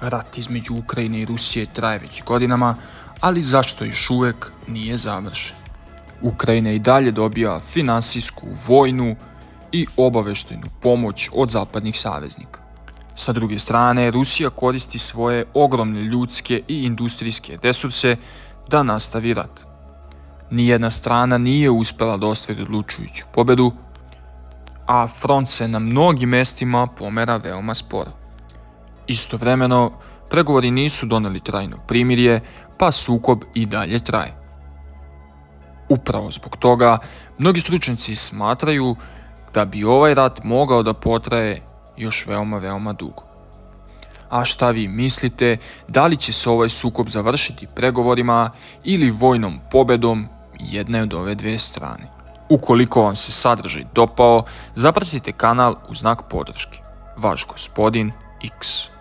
Rat između Ukrajine i Rusije traje već godinama, ali zašto još uvek nije završen? Ukrajina i dalje dobija finansijsku, vojnu i obaveštajnu pomoć od zapadnih saveznika. Sa druge strane, Rusija koristi svoje ogromne ljudske i industrijske resurse da nastavi rat. Nijedna strana nije uspela da ostvari odlučujuću pobedu, a front se na mnogim mestima pomera veoma sporo. Istovremeno, pregovori nisu doneli trajno primirje, pa sukob i dalje traje. Upravo zbog toga, mnogi stručnjaci smatraju da bi ovaj rat mogao da potraje još veoma dugo. A šta vi mislite, da li će se ovaj sukob završiti pregovorima ili vojnom pobedom jedne od ove dve strane? Ukoliko vam se sadržaj dopao, zapratite kanal u znak podrške. Vaš gospodin X.